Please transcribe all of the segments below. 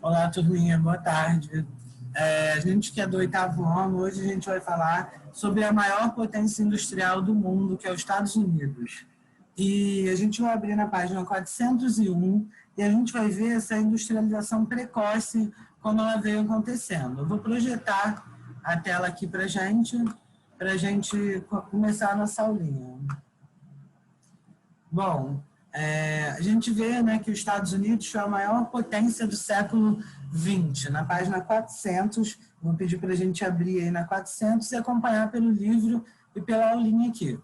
Olá, turminha, boa tarde. A gente que é do 8º ano, hoje a gente vai falar sobre a maior potência industrial do mundo, que é os Estados Unidos. E a gente vai abrir na página 401 e a gente vai ver essa industrialização precoce, como ela veio acontecendo. Eu vou projetar a tela aqui para a gente começar a nossa aulinha. Bom, a gente vê, né, que os Estados Unidos foi a maior potência do século XX. Na página 400, vou pedir para a gente abrir aí na 400 e acompanhar pelo livro e pela aulinha aqui.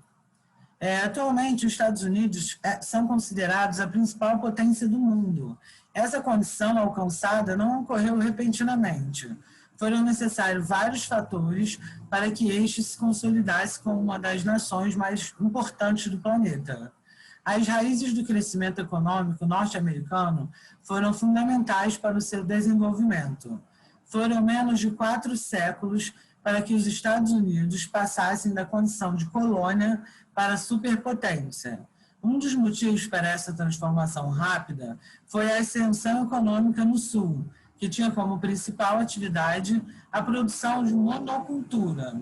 Atualmente, os Estados Unidos são considerados a principal potência do mundo. Essa condição alcançada não ocorreu repentinamente. Foram necessários vários fatores para que este se consolidasse como uma das nações mais importantes do planeta. As raízes do crescimento econômico norte-americano foram fundamentais para o seu desenvolvimento. Foram menos de 4 séculos para que os Estados Unidos passassem da condição de colônia para superpotência. Um dos motivos para essa transformação rápida foi a ascensão econômica no Sul, que tinha como principal atividade a produção de monocultura,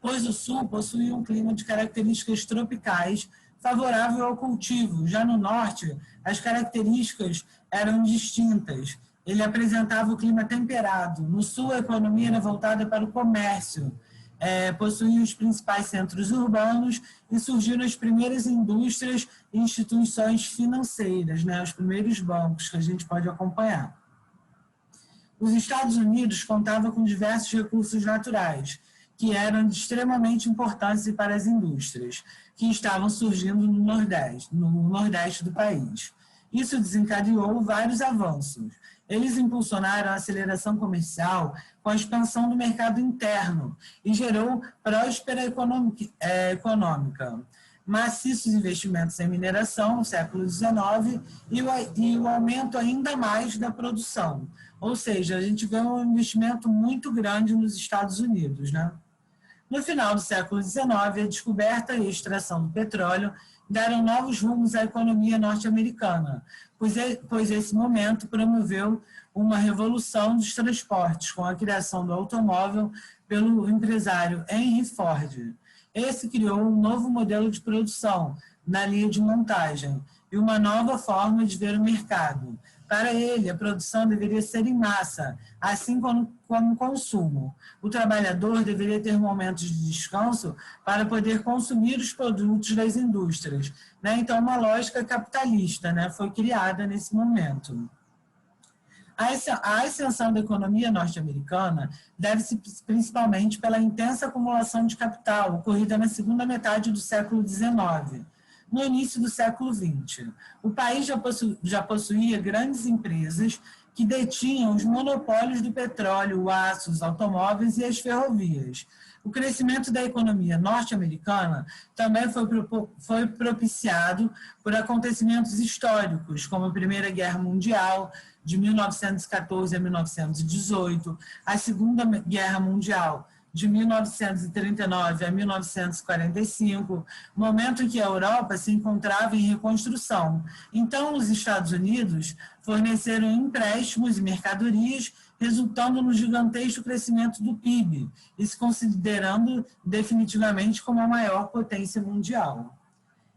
pois o Sul possuía um clima de características tropicais favorável ao cultivo. Já no Norte, as características eram distintas. Ele apresentava o clima temperado. No Sul, a economia era voltada para o comércio. Possuía os principais centros urbanos e surgiram as primeiras indústrias e instituições financeiras, né, os primeiros bancos que a gente pode acompanhar. Os Estados Unidos contavam com diversos recursos naturais, que eram de extremamente importância para as indústrias, que estavam surgindo no Nordeste do país. Isso desencadeou vários avanços. Eles impulsionaram a aceleração comercial com a expansão do mercado interno e gerou próspera econômica. Maciços investimentos em mineração no século XIX e o aumento ainda mais da produção. Ou seja, a gente vê um investimento muito grande nos Estados Unidos, né? No final do século XIX, a descoberta e a extração do petróleo deram novos rumos à economia norte-americana, pois esse momento promoveu uma revolução dos transportes, com a criação do automóvel pelo empresário Henry Ford. Esse criou um novo modelo de produção na linha de montagem e uma nova forma de ver o mercado. Para ele, a produção deveria ser em massa, assim como o consumo. O trabalhador deveria ter momentos de descanso para poder consumir os produtos das indústrias, né? Então, uma lógica capitalista, né, foi criada nesse momento. A ascensão da economia norte-americana deve-se principalmente pela intensa acumulação de capital ocorrida na segunda metade do século XIX. No início do século XX, o país já possuía grandes empresas que detinham os monopólios do petróleo, o aço, os automóveis e as ferrovias. O crescimento da economia norte-americana também foi propiciado por acontecimentos históricos, como a Primeira Guerra Mundial, de 1914 a 1918, a Segunda Guerra Mundial, de 1939 a 1945, momento em que a Europa se encontrava em reconstrução. Então, os Estados Unidos forneceram empréstimos e mercadorias, resultando no gigantesco crescimento do PIB e se considerando definitivamente como a maior potência mundial.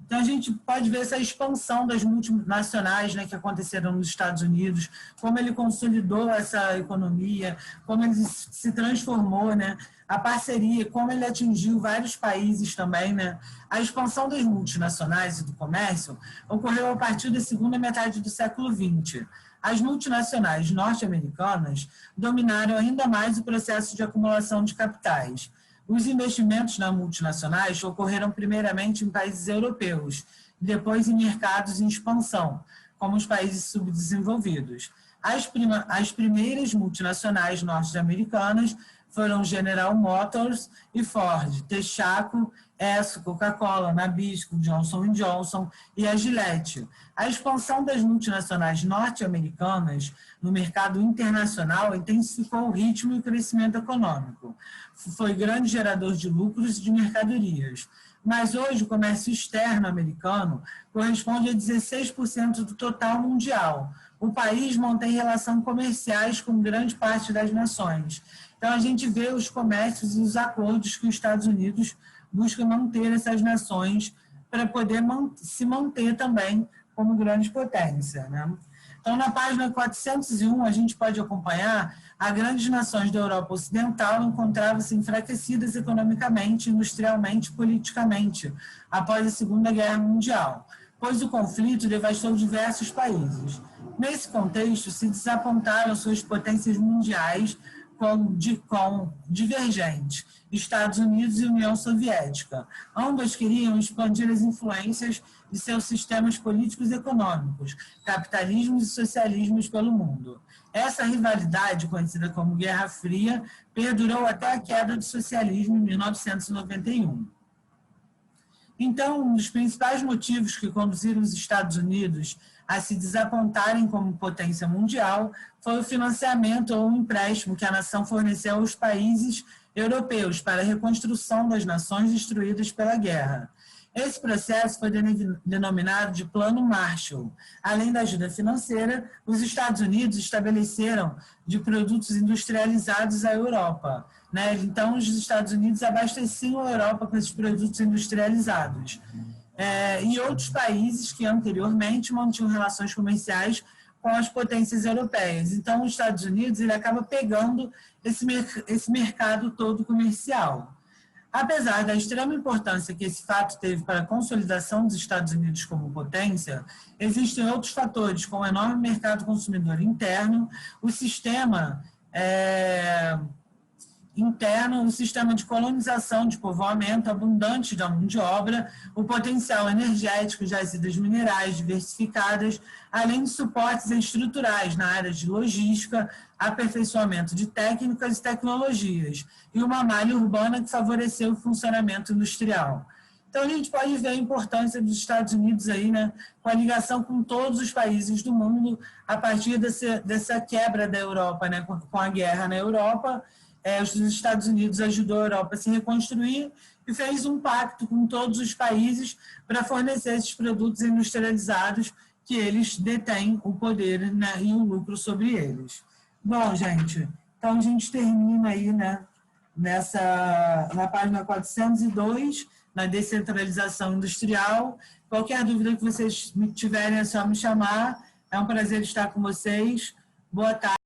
Então, a gente pode ver essa expansão das multinacionais, né, que aconteceram nos Estados Unidos, como ele consolidou essa economia, como ele se transformou, né, a parceria, como ele atingiu vários países também, né. A expansão das multinacionais e do comércio ocorreu a partir da segunda metade do século XX. As multinacionais norte-americanas dominaram ainda mais o processo de acumulação de capitais. Os investimentos nas multinacionais ocorreram primeiramente em países europeus, depois em mercados em expansão, como os países subdesenvolvidos. As primeiras multinacionais norte-americanas foram General Motors e Ford, Texaco, Esso, Coca-Cola, Nabisco, Johnson & Johnson e a Gillette. A expansão das multinacionais norte-americanas no mercado internacional intensificou o ritmo e o crescimento econômico. Foi grande gerador de lucros e de mercadorias. mas hoje o comércio externo americano corresponde a 16% do total mundial. O país mantém relações comerciais com grande parte das nações. Então, a gente vê os comércios e os acordos que os Estados Unidos buscam manter essas nações para poder se manter também como grande potência, né? Então, na página 401, a gente pode acompanhar as grandes nações da Europa Ocidental encontravam-se enfraquecidas economicamente, industrialmente e politicamente após a Segunda Guerra Mundial, pois o conflito devastou diversos países. Nesse contexto, se desapontaram suas potências mundiais com divergentes, Estados Unidos e União Soviética. Ambas queriam expandir as influências de seus sistemas políticos e econômicos, capitalismos e socialismos pelo mundo. Essa rivalidade, conhecida como Guerra Fria, perdurou até a queda do socialismo em 1991. Então, um dos principais motivos que conduziram os Estados Unidos a se desapontarem como potência mundial foi o financiamento ou o empréstimo que a nação forneceu aos países europeus para a reconstrução das nações destruídas pela guerra. Esse processo foi denominado de Plano Marshall. Além da ajuda financeira, os Estados Unidos estabeleceram de produtos industrializados à Europa, né? Então, os Estados Unidos abasteciam a Europa com esses produtos industrializados. E outros países que anteriormente mantinham relações comerciais com as potências europeias. Então, os Estados Unidos ele acaba pegando esse mercado todo comercial. Apesar da extrema importância que esse fato teve para a consolidação dos Estados Unidos como potência, existem outros fatores, como o enorme mercado consumidor interno, o sistema interno, o sistema de colonização, de povoamento abundante da mão de obra, o potencial energético de jazidas minerais diversificadas, além de suportes estruturais na área de logística, aperfeiçoamento de técnicas e tecnologias, e uma malha urbana que favoreceu o funcionamento industrial. Então, a gente pode ver a importância dos Estados Unidos aí, né, com a ligação com todos os países do mundo, a partir dessa quebra da Europa, né, com a guerra na Europa. Os Estados Unidos ajudou a Europa a se reconstruir e fez um pacto com todos os países para fornecer esses produtos industrializados que eles detêm o poder, né, e o lucro sobre eles. Bom, gente, então a gente termina aí, né, na página 402, na descentralização industrial. Qualquer dúvida que vocês tiverem é só me chamar. É um prazer estar com vocês. Boa tarde.